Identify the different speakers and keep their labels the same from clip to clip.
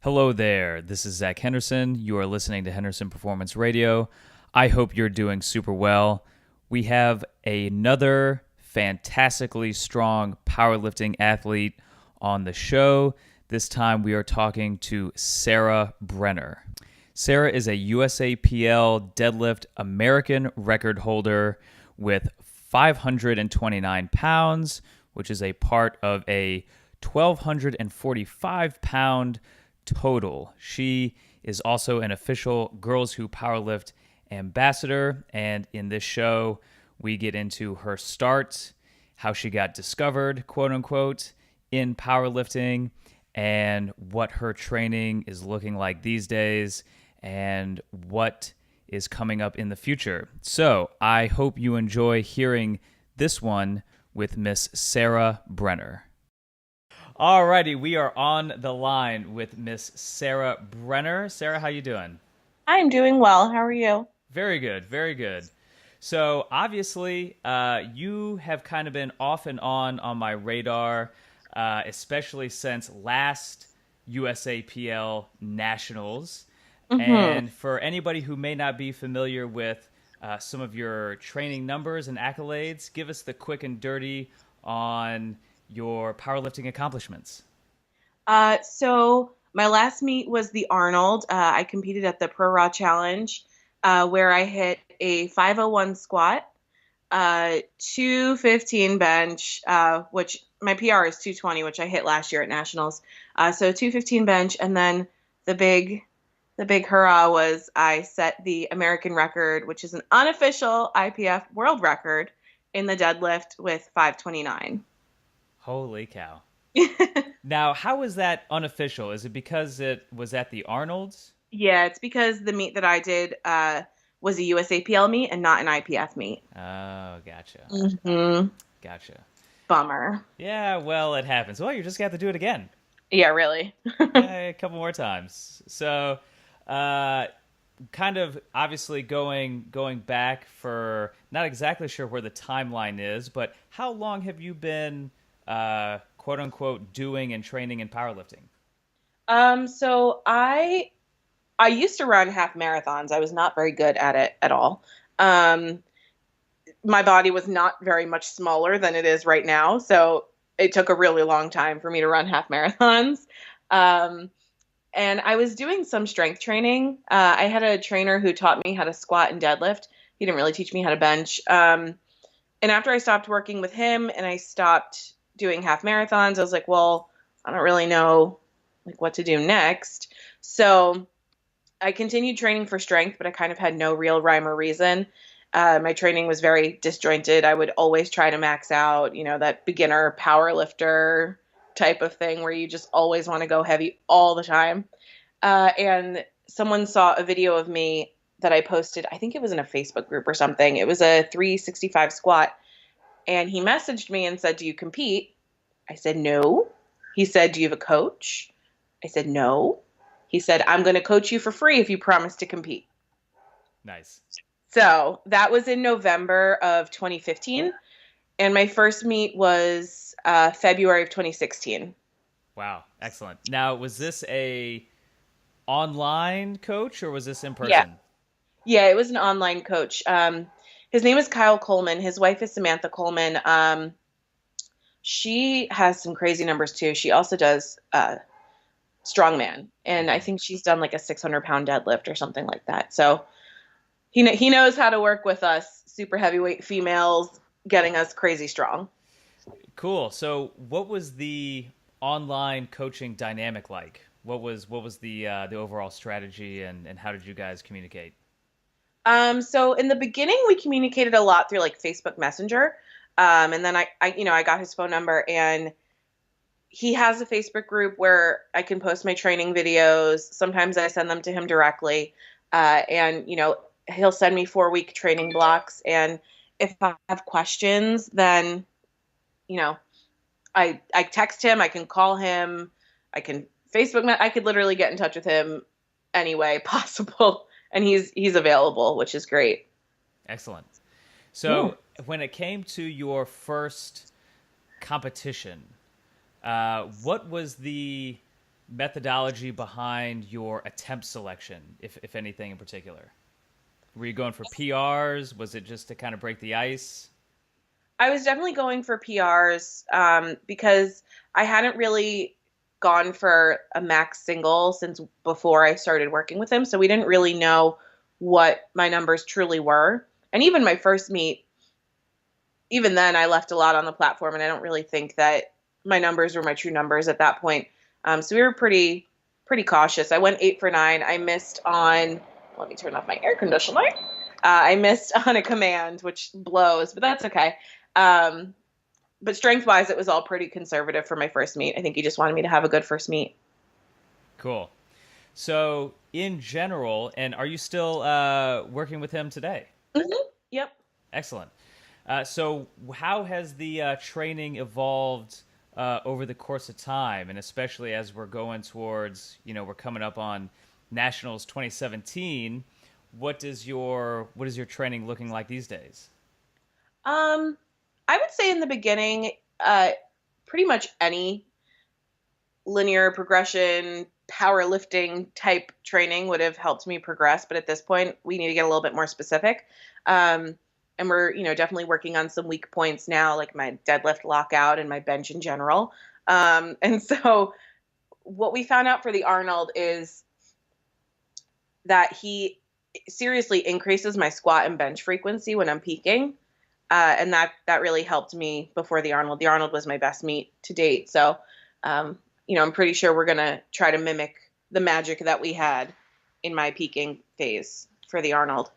Speaker 1: Hello there. This is Zach Henderson. You are listening to Henderson Performance Radio. I hope you're doing super well. We have another fantastically strong powerlifting athlete on the show. This time we are talking to Sarah Brenner. Sarah is a USAPL deadlift American record holder with 529 pounds, which is a part of a 1,245 pound total. She is also an official Girls Who Powerlift ambassador, and in this show, we get into her start, how she got discovered, quote unquote, in powerlifting, and what her training is looking like these days, and what is coming up in the future. So I hope you enjoy hearing this one with Miss Sarah Brenner. Alrighty, we are on the line with Miss Sarah Brenner. Sarah, how you doing?
Speaker 2: I'm doing well. How are you?
Speaker 1: Very good, very good. So obviously, you have kind of been off and on my radar, especially since last USAPL Nationals.
Speaker 2: Mm-hmm.
Speaker 1: And for anybody who may not be familiar with some of your training numbers and accolades, give us the quick and dirty on your powerlifting accomplishments.
Speaker 2: So my last meet was the Arnold. I competed at the Pro Raw Challenge, where I hit a 501 squat, 215 bench, which my PR is 220, which I hit last year at Nationals. So 215 bench, and then the big, the big hurrah was I set the American record, which is an unofficial IPF world record in the deadlift with 529.
Speaker 1: Holy cow. Now, how is that unofficial? Is it because it was at the Arnold's?
Speaker 2: Yeah, it's because the meet that I did was a USAPL meet and not an IPF meet.
Speaker 1: Oh, gotcha.
Speaker 2: Hmm.
Speaker 1: Gotcha.
Speaker 2: Bummer.
Speaker 1: Yeah, well, it happens. Well, you just got to do it again.
Speaker 2: Yeah, really.
Speaker 1: A couple more times. So, uh, kind of obviously going back for not exactly sure where the timeline is, but how long have you been quote unquote doing and training in powerlifting?
Speaker 2: So I used to run half marathons. I was not very good at it at all. Um, my body was not very much smaller than it is right now, so it took a really long time for me to run half marathons. Um, and I was doing some strength training. I had a trainer who taught me how to squat and deadlift. He didn't really teach me how to bench. And after I stopped working with him and I stopped doing half marathons, I was like, well, I don't really know like what to do next. So I continued training for strength, but I kind of had no real rhyme or reason. My training was very disjointed. I would always try to max out, that beginner power lifter type of thing where you just always want to go heavy all the time. And someone saw a video of me that I posted. I think it was in a Facebook group or something. It was a 365 squat. And he messaged me and said, "Do you compete?" I said, "No." He said, "Do you have a coach?" I said, "No." He said, "I'm going to coach you for free if you promise to compete."
Speaker 1: Nice.
Speaker 2: So that was in November of 2015. And my first meet was February of 2016.
Speaker 1: Wow, excellent. Now, was this a online coach or was this in
Speaker 2: Yeah.
Speaker 1: person?
Speaker 2: Yeah, it was an online coach. His name is Kyle Coleman. His wife is Samantha Coleman. She has some crazy numbers too. She also does strongman, and I
Speaker 1: Mhm.
Speaker 2: think she's done like a 600-pound deadlift or something like that. So he knows how to work with us super heavyweight females, getting us crazy strong.
Speaker 1: Cool. So, what was the online coaching dynamic like? What was the overall strategy and how did you guys communicate?
Speaker 2: So in the beginning, we communicated a lot through like Facebook Messenger, and then I got his phone number, and he has a Facebook group where I can post my training videos. Sometimes I send them to him directly, and he'll send me 4-week training blocks, and if I have questions, then you know I text him, I can call him, I can I could literally get in touch with him any way possible, and he's available, which is great.
Speaker 1: Excellent.
Speaker 2: Yeah.
Speaker 1: So, when it came to your first competition, what was the methodology behind your attempt selection, if anything in particular? Were you going for PRs? Was it just to kind of break the ice?
Speaker 2: I was definitely going for PRs because I hadn't really gone for a max single since before I started working with him. So we didn't really know what my numbers truly were. And even my first meet, even then, I left a lot on the platform, and I don't really think that my numbers were my true numbers at that point. So we were pretty cautious. I went 8 for 9. I missed on. Let me turn off my air conditioner. I missed on a command, which blows, but that's okay. Um, but strength wise, it was all pretty conservative for my first meet. I think he just wanted me to have a good first meet.
Speaker 1: Cool. So, in general, and are you still working with him today?
Speaker 2: Yep.
Speaker 1: Excellent. So, how has the training evolved over the course of time, and especially as we're going towards, we're coming up on Nationals 2017. What is your training looking like these days?
Speaker 2: I would say in the beginning, pretty much any linear progression, powerlifting type training would have helped me progress. But at this point, we need to get a little bit more specific. And we're, definitely working on some weak points now, like my deadlift lockout and my bench in general. And so what we found out for the Arnold is that he seriously increases my squat and bench frequency when I'm peaking. And that really helped me before the Arnold. The Arnold was my best meet to date. So, I'm pretty sure we're going to try to mimic the magic that we had in my peaking phase for the Arnold,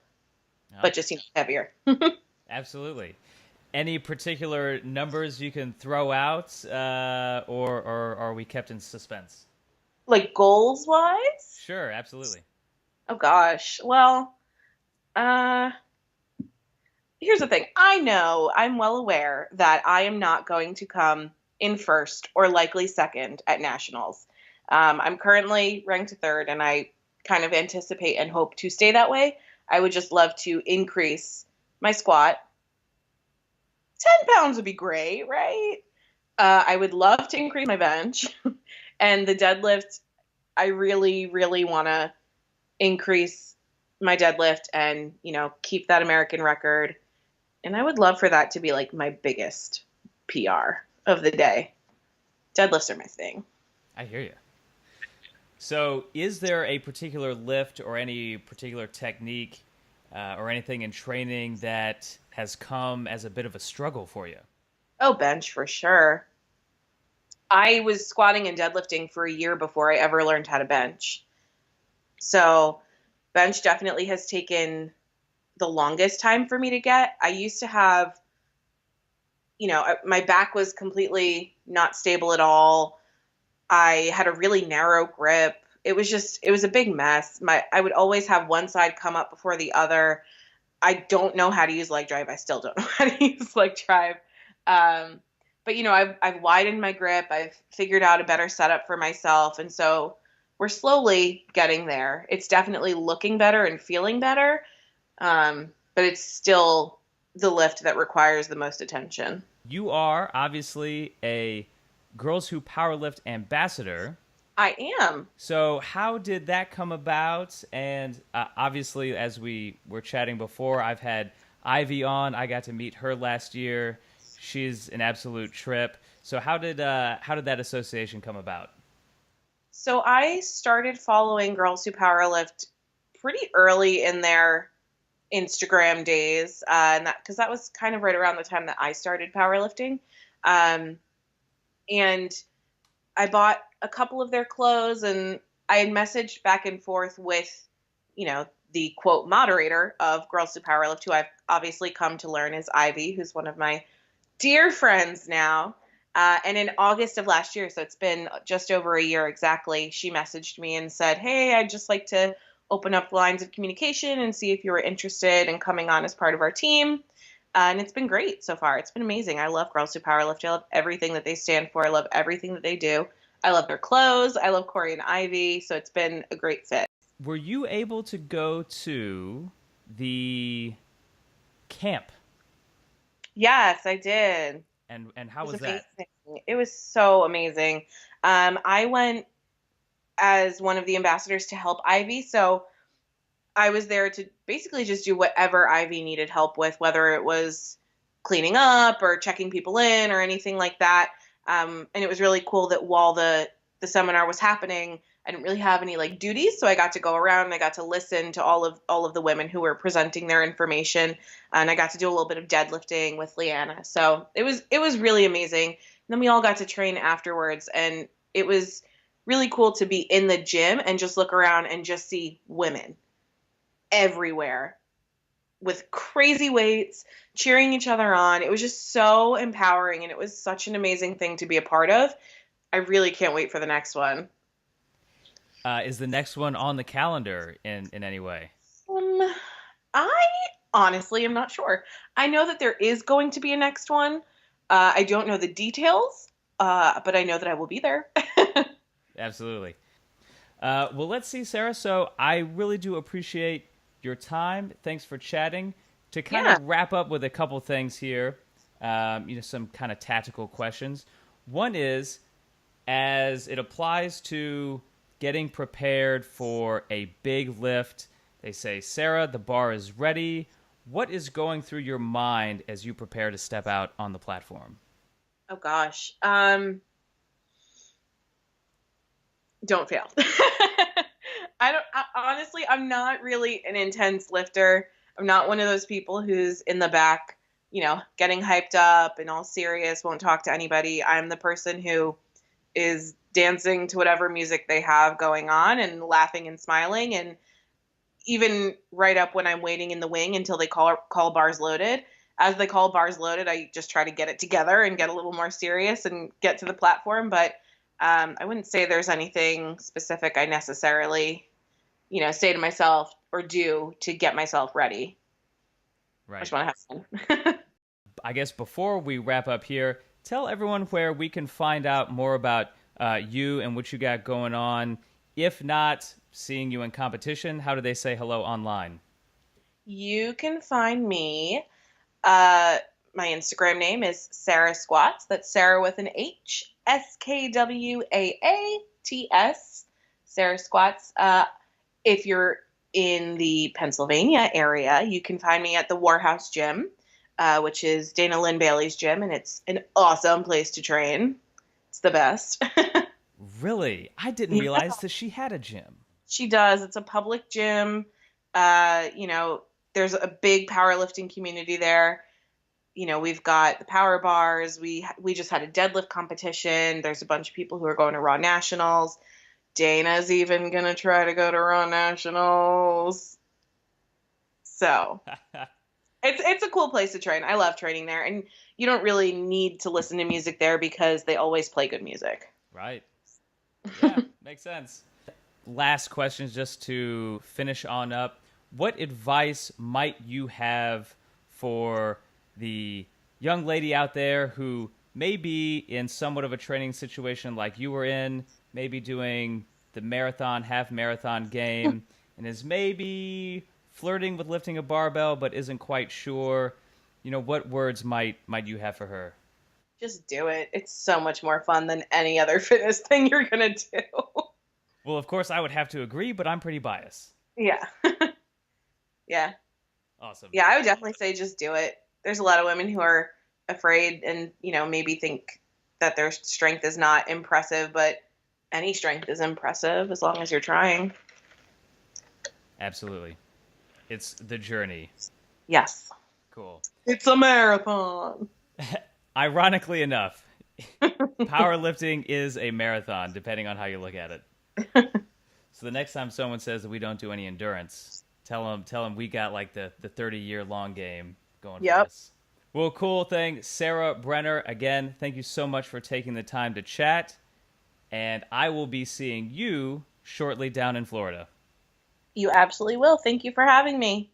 Speaker 1: Oh,
Speaker 2: but just heavier.
Speaker 1: absolutely. Any particular numbers you can throw out, or are we kept in suspense?
Speaker 2: Like goals wise?
Speaker 1: Sure, absolutely.
Speaker 2: Oh gosh. Well, uh, here's the thing. I know, I'm well aware that I am not going to come in first or likely second at nationals. I'm currently ranked third, and I kind of anticipate and hope to stay that way. I would just love to increase my squat. 10 pounds would be great, right? I would love to increase my bench. And the deadlift, I really, really want to increase my deadlift and, keep that American record. And I would love for that to be like my biggest PR of the day. Deadlifts are my thing.
Speaker 1: I hear you. So, is there a particular lift or any particular technique or anything in training that has come as a bit of a struggle for you?
Speaker 2: Oh, bench for sure. I was squatting and deadlifting for a year before I ever learned how to bench. So, bench definitely has taken the longest time for me to get. I used to have, my back was completely not stable at all. I had a really narrow grip. It was a big mess. I would always have one side come up before the other. I don't know how to use leg drive. I still don't know how to use leg drive. But I've widened my grip. I've figured out a better setup for myself, and so we're slowly getting there. It's definitely looking better and feeling better, but it's still the lift that requires the most attention.
Speaker 1: You are obviously a Girls Who Powerlift ambassador.
Speaker 2: I am.
Speaker 1: So, how did that come about? And obviously, as we were chatting before, I've had Ivy on. I got to meet her last year. She's an absolute trip. So, how did that association come about?
Speaker 2: So I started following Girls Who Powerlift pretty early in their Instagram days, and that was kind of right around the time that I started powerlifting. Um, and I bought a couple of their clothes, and I had messaged back and forth with, the quote moderator of Girls Who Powerlift, who I've obviously come to learn is Ivy, who's one of my dear friends now. And in August of last year, so it's been just over a year exactly, she messaged me and said, "Hey, I'd just like to open up lines of communication and see if you were interested in coming on as part of our team." And it's been great so far. It's been amazing. I love Girls Who Powerlift. I love everything that they stand for. I love everything that they do. I love their clothes. I love Corey and Ivy. So it's been a great fit.
Speaker 1: Were you able to go to the camp?
Speaker 2: Yes, I did.
Speaker 1: And
Speaker 2: It
Speaker 1: how
Speaker 2: was
Speaker 1: was that?
Speaker 2: amazing. It was so amazing. I went as one of the ambassadors to help Ivy. So I was there to basically just do whatever Ivy needed help with, whether it was cleaning up or checking people in or anything like that. And it was really cool that while the seminar was happening, I didn't really have any like duties, so I got to go around and I got to listen to all of the women who were presenting their information, and I got to do a little bit of deadlifting with Leanna. So it was really amazing. And then we all got to train afterwards, and it was really cool to be in the gym and just look around and just see women everywhere with crazy weights, cheering each other on. It was just so empowering, and it was such an amazing thing to be a part of. I really can't wait for the next one.
Speaker 1: Is the next one on the calendar in any way?
Speaker 2: I honestly am not sure. I know that there is going to be a next one. I don't know the details, but I know that I will be there.
Speaker 1: Absolutely. Well, let's see, Sarah. So I really do appreciate your time. Thanks for chatting. To kind of wrap up with a couple things here, some kind of tactical questions. One is, as it applies to getting prepared for a big lift, they say, Sarah, the bar is ready. What is going through your mind as you prepare to step out on the platform?
Speaker 2: Oh gosh. Don't fail. Honestly, I'm not really an intense lifter. I'm not one of those people who's in the back, getting hyped up and all serious, won't talk to anybody. I'm the person who is dancing to whatever music they have going on and laughing and smiling. And even right up when I'm waiting in the wing until they call bars loaded. As they call bars loaded, I just try to get it together and get a little more serious and get to the platform. But I wouldn't say there's anything specific I necessarily, say to myself or do to get myself ready.
Speaker 1: Right.
Speaker 2: I just want to have fun.
Speaker 1: I guess before we wrap up here, tell everyone where we can find out more about you and what you got going on. If not seeing you in competition, how do they say hello online?
Speaker 2: You can find me. My Instagram name is Sarah Squats. That's Sarah with an H. SKWAATS. Sarah Squats. If you're in the Pennsylvania area, you can find me at the Warhouse Gym, which is Dana Lynn Bailey's gym, and it's an awesome place to train. It's the best.
Speaker 1: Really? I didn't realize that she had a gym.
Speaker 2: She does. It's a public gym. There's a big powerlifting community there. We've got the power bars. We just had a deadlift competition. There's a bunch of people who are going to Raw Nationals. Dana's even going to try to go to Raw Nationals. So it's a cool place to train. I love training there. And you don't really need to listen to music there because they always play good music.
Speaker 1: Right. Yeah, makes sense. Last questions just to finish on up. What advice might you have for the young lady out there who may be in somewhat of a training situation like you were in, maybe doing the marathon, half marathon game, and is maybe flirting with lifting a barbell but isn't quite sure? What words might you have for her?
Speaker 2: Just do it. It's so much more fun than any other fitness thing you're going to do.
Speaker 1: Well, of course, I would have to agree, but I'm pretty biased.
Speaker 2: Yeah. Yeah.
Speaker 1: Awesome.
Speaker 2: Yeah, I would definitely say just do it. There's a lot of women who are afraid and, maybe think that their strength is not impressive, but any strength is impressive as long as you're trying.
Speaker 1: Absolutely. It's the journey.
Speaker 2: Yes.
Speaker 1: Cool.
Speaker 2: It's a marathon.
Speaker 1: Ironically enough, powerlifting is a marathon, depending on how you look at it. So the next time someone says that we don't do any endurance, tell them we got like the 30-year long game going for us. Well, cool thing. Sarah Brenner, again, thank you so much for taking the time to chat. And I will be seeing you shortly down in Florida.
Speaker 2: You absolutely will. Thank you for having me.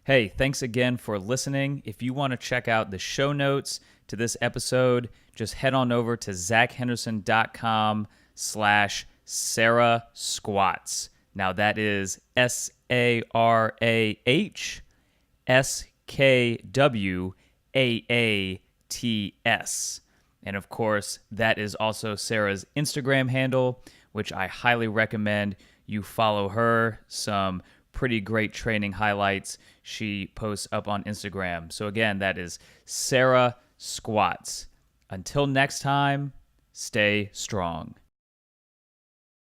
Speaker 1: Hey, thanks again for listening. If you want to check out the show notes to this episode, just head on over to zachhenderson.com/Sarah Squats. Now that is SARAHSKWAATS. And of course, that is also Sarah's Instagram handle, which I highly recommend you follow her. Some pretty great training highlights she posts up on Instagram. So again, that is Sarah Squats. Until next time, stay strong.